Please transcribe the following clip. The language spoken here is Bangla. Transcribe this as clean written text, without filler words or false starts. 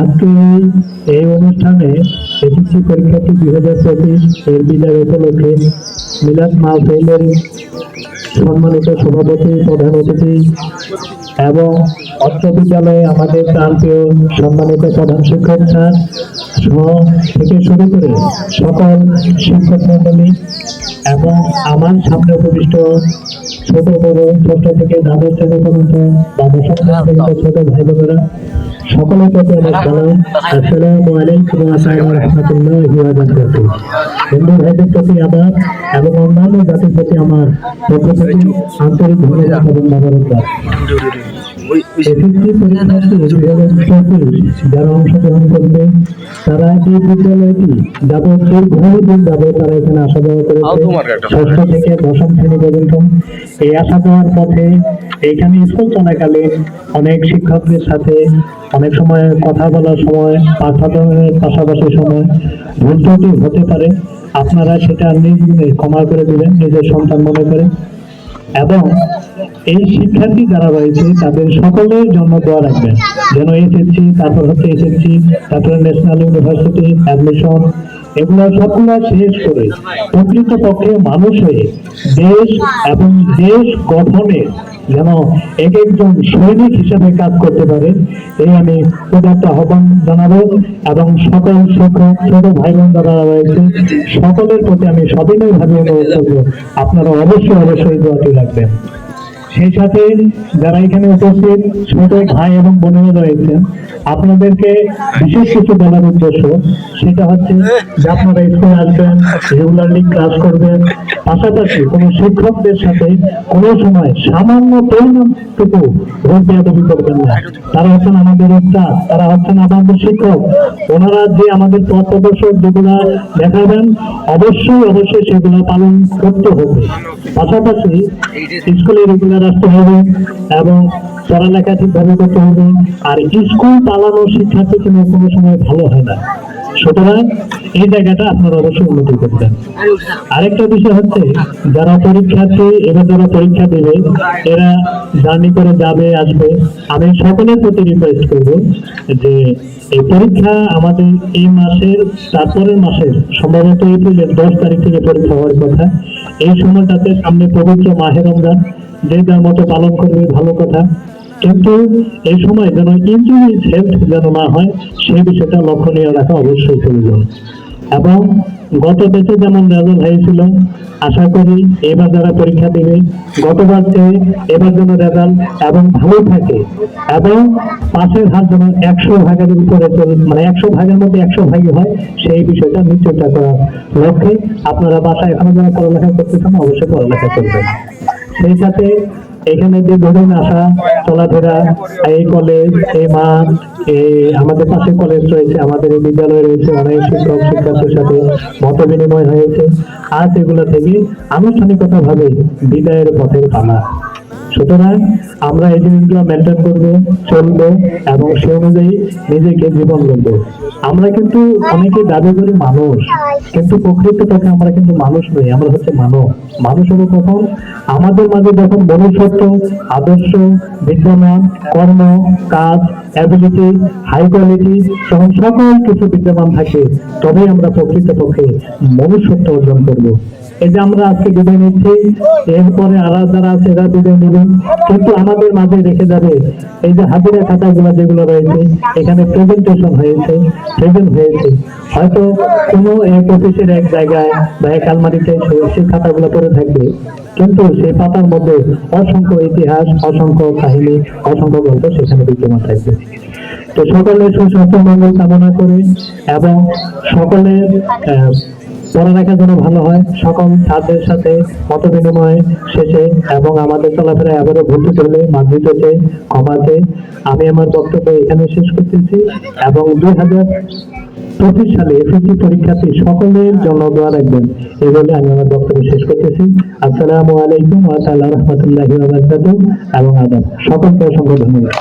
আজকে এই অনুষ্ঠানে এসএসসি পরীক্ষার্থী 2025 এর বিদায় উপলক্ষে মিলাদ মাহফিলের সম্মানিত সভাপতি, প্রধান অতিথি এবং অত্র বিদ্যালয়ে আমাদের প্রান্তীয় সম্মানিত প্রধান শিক্ষক স্যার থেকে শুরু করে সকল শিক্ষক মন্ডলী এবং আমার সামনে উপবিষ্ট ছোট বড় ছোট থেকে দ্বাদশ শ্রেণী পর্যন্ত ছোট ভাই বোনেরা সকলের প্রতি আমার সালাম। আসসালামু আলাইকুম ওয়া রাহমাতুল্লাহি ওয়া বারাকাতুহু। হিন্দু ভাইদের প্রতি আমার এবং অন্যান্য জাতির প্রতি আমার পক্ষ থেকে আন্তরিক ধন্যবাদ এবং মোবারকবাদ। এসএসসি পরীক্ষার্থী 2025 যারা অংশগ্রহণ করবে তারা এই বিদ্যালয়টি যাবত দীর্ঘদিন যাবত তারা এখানে আসা যাওয়া করেছে, ষষ্ঠ থেকে দশম শ্রেণী পর্যন্ত। এই আসা যাওয়ার পথে এইখানে স্কুল চলাকালে অনেক শিক্ষকদের সাথে অনেক সময় কথা বলার সময় পাঠদানের পাশাপাশি সময় ভুল ত্রুটি হতে পারে। আপনারা সেটা নিজ ক্ষমা করে দিবেন নিজের সন্তান মনে করে। এবং এই শিক্ষার্থী যারা রয়েছে তাদের সকলের জন্য দোয়া রাখবেন যেন এসএসসি, তারপর হচ্ছে এসএসসি, তারপরে ন্যাশনাল ইউনিভার্সিটি অ্যাডমিশন, এগুলো সবগুলো শেষ করে প্রকৃতপক্ষে মানুষ হয়ে দেশ এবং দেশ গঠনে যেন এক একজন সৈনিক হিসেবে কাজ করতে পারে, এই আমি উদাত্ত আহ্বান জানাবো। এবং সকল শিক্ষক ছোট ভাই বোন যারা রয়েছে সকলের প্রতি আমি সবিনয়ভাবে অনুরোধ করবো আপনারা অবশ্যই দোয়াটি রাখবেন। সেই সাথে যারা এখানে উপস্থিত ছোট ভাই এবং বোনেরা রয়েছেন আপনাদেরকে বিশেষ কিছু বলার উদ্দেশ্য, সেটা হচ্ছে যে আপনারা স্কুলে আসবেন, রেগুলারলি ক্লাস করবেন, পাশাপাশি কোনো শিক্ষকদের সাথে কোনো সময় সামান্য পরিমাণটুকু রোগ বেয়াদবি করবেন না। তারা হচ্ছেন আমাদের উস্তাদ, তারা হচ্ছেন আমাদের শিক্ষক। ওনারা যে আমাদের পথ প্রদর্শক যেগুলা দেখাবেন অবশ্যই সেগুলো পালন করতে হবে। পাশাপাশি স্কুলে রেগুলার আসতে হবে এবং পড়ালেখা ঠিকভাবে করতে হবে। আর স্কুল পালানো শিক্ষার্থী কিন্তু কোনো সময় ভালো হয় না, সুতরাং এই জায়গাটা আপনারা অবশ্যই উন্নতি করবেন। আরেকটা বিষয় হচ্ছে যারা পরীক্ষার্থী এবার যারা পরীক্ষা দেবে এরা জার্নি করে যাবে আসবে, আমি সকলের প্রতি রিকোয়েস্ট করবো যে এই পরীক্ষা আমাদের এই মাসের তারপরের মাসের সম্ভবত এপ্রিলের 10 তারিখ থেকে পরীক্ষা হওয়ার কথা। এই সময়টাতে সামনে পবিত্র মাহে রমজান, যে যার মতো পালন করবে ভালো কথা, কিন্তু এই সময় যেন ইনজুরি হেলথ যেন না হয় সেই বিষয়টা লক্ষণীয় রাখা অবশ্যই প্রয়োজন। এবং গত দেশে যেমন রেজাল্ট হয়েছিল আশা করি এবার যারা পরীক্ষা দেবে গতবার চেয়ে এবার যেন রেজাল্ট এবং ভালো থাকে এবং পাশের হার যেন 100 ভাগের উপরে মানে 100 ভাগের মধ্যে 100 ভাগই হয়, সেই বিষয়টা নিশ্চয়তা করার লক্ষ্যে আপনারা বাসায় এখনো যারা পড়ালেখা করতেছেন অবশ্যই পড়ালেখা করবেন। সেই সাথে এখানে যে ধরুন আসা চলাফেরা, এই কলেজ, এই মাঠ, আমাদের পাশে কলেজ রয়েছে, আমাদের এই বিদ্যালয় রয়েছে, অনেক শিক্ষক শিক্ষার্থীর সাথে মত বিনিময় হয়েছে। আজ এগুলো থেকে আনুষ্ঠানিকতা ভাবে বিদায়ের পথের পালা। সুতরাং আমরা এই জিনিসগুলো মেনটেন করবো, চলবো এবং সে অনুযায়ী নিজেকে জীবন গড়বো। আমরা কিন্তু অনেকে দাবি করি মানুষ, কিন্তু প্রকৃতপক্ষে আমরা কিন্তু মানুষ নই, আমরা হচ্ছে মানব। মানুষ হলো কখন আমাদের মাঝে যখন মনুষ্যত্ব, আদর্শ বিদ্যমান, কর্ম, কাজ, অ্যাবিলিটি, হাই কোয়ালিটি তখন সকল কিছু বিদ্যমান থাকে, তবেই আমরা প্রকৃতপক্ষে মনুষ্যত্ব অর্জন করবো। এই যে আমরা আজকে বিদায় নিচ্ছি, এরপরে আর যারা আছে এরা বিদায় নেবেন, কিন্তু আমাদের মাঝে রেখে যাবে এই যে হাজিরা খাতাগুলো যেগুলো রয়েছে, এখানে প্রেজেন্টেশন হয়েছে, প্রেজেন্ট হয়েছে, হয়তো কোনো এক অফিসের এক জায়গায় বা এক আলমারিতে সেই খাতাগুলো পড়ে থাকবে, কিন্তু সেই পাতার মধ্যে অসংখ্য ইতিহাস, অসংখ্য কাহিনী, অসংখ্য গল্প সেখানে বিদ্যমান থাকবে। তো সকলের সুস্বাস্থ্য মঙ্গল কামনা করে এবং সকলের পড়ালেখা যেন ভালো হয়, সকল ছাত্রদের সাথে মত বিনিময় শেষে এবং আমাদের চলাফেরায় আবারও ভর্তি করলে মাধ্যমিকে ক্ষমাতে আমি আমার বক্তব্য এখানে শেষ করতেছি এবং 2025 সালে এসএসসি পরীক্ষার্থী সকলের জন্য দোয়া রাখবেন এই বলে আমি আমার বক্তব্য শেষ করতেছি। আসসালামু আলাইকুম ওয়া রাহমাতুল্লাহি ওয়া বারাকাতুহু এবং আদাব। সকলকে অসংখ্য ধন্যবাদ।